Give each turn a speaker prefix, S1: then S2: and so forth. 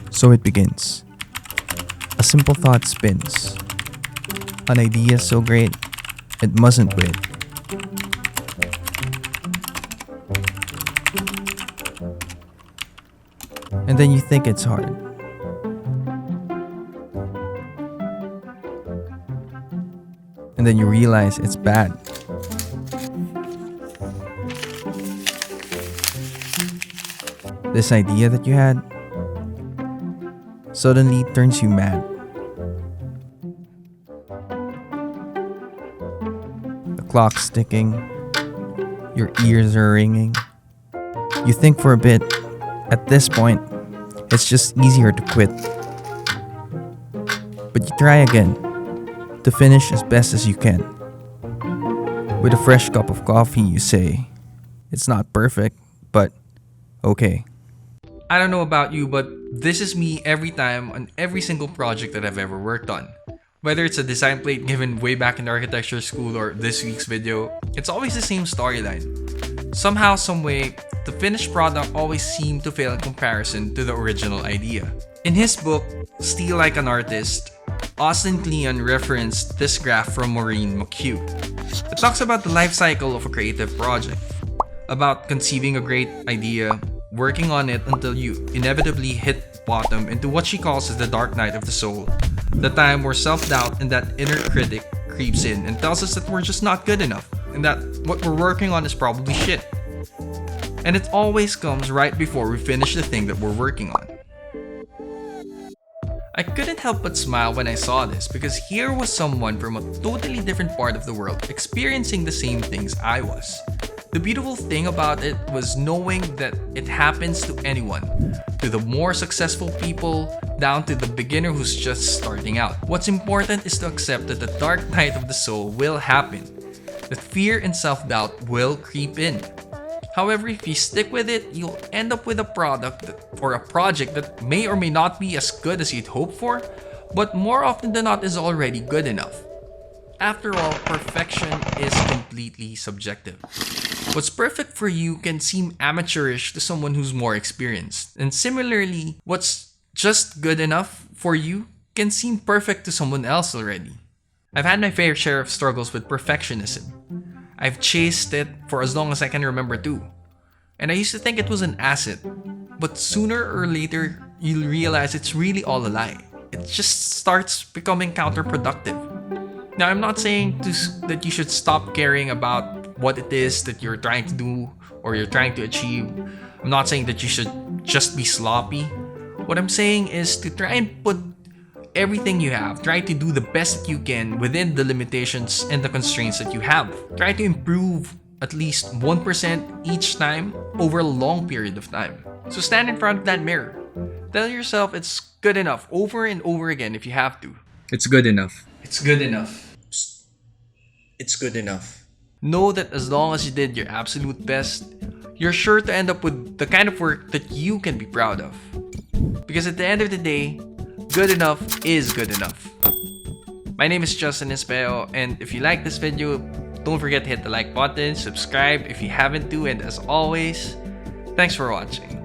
S1: So it begins. A simple thought spins. An idea so great, it mustn't wait. And then you think it's hard. And then you realize it's bad. This idea that you had suddenly turns you mad. The clock's ticking, your ears are ringing. You think for a bit. At this point, it's just easier to quit. But you try again, to finish as best as you can. With a fresh cup of coffee, you say, it's not perfect, but okay.
S2: I don't know about you, but this is me every time on every single project that I've ever worked on. Whether it's a design plate given way back in architecture school or this week's video, it's always the same storyline. Somehow, someway, the finished product always seemed to fail in comparison to the original idea. In his book, Steal Like an Artist, Austin Kleon referenced this graph from Maureen McHugh. It talks about the life cycle of a creative project, about conceiving a great idea, working on it until you inevitably hit bottom into what she calls the dark night of the soul, the time where self-doubt and that inner critic creeps in and tells us that we're just not good enough and that what we're working on is probably shit. And it always comes right before we finish the thing that we're working on. I couldn't help but smile when I saw this because here was someone from a totally different part of the world experiencing the same things I was. The beautiful thing about it was knowing that it happens to anyone, to the more successful people, down to the beginner who's just starting out. What's important is to accept that the dark night of the soul will happen, that fear and self-doubt will creep in. However, if you stick with it, you'll end up with a product or a project that may or may not be as good as you'd hoped for, but more often than not is already good enough. After all, perfection is completely subjective. What's perfect for you can seem amateurish to someone who's more experienced. And similarly, what's just good enough for you can seem perfect to someone else already. I've had my fair share of struggles with perfectionism. I've chased it for as long as I can remember too. And I used to think it was an asset. But sooner or later, you'll realize it's really all a lie. It just starts becoming counterproductive. Now, I'm not saying that you should stop caring about what it is that you're trying to do or you're trying to achieve. I'm not saying that you should just be sloppy. What I'm saying is to try and put everything you have, try to do the best that you can within the limitations and the constraints that you have. Try to improve at least 1% each time over a long period of time. So stand in front of that mirror. Tell yourself it's good enough over and over again if you have to.
S1: It's good enough.
S2: It's good enough.
S1: It's good enough.
S2: Know that as long as you did your absolute best, you're sure to end up with the kind of work that you can be proud of. Because at the end of the day, good enough is good enough. My name is Justin Espeo, and if you like this video, don't forget to hit the like button, subscribe if you haven't to, and as always, thanks for watching.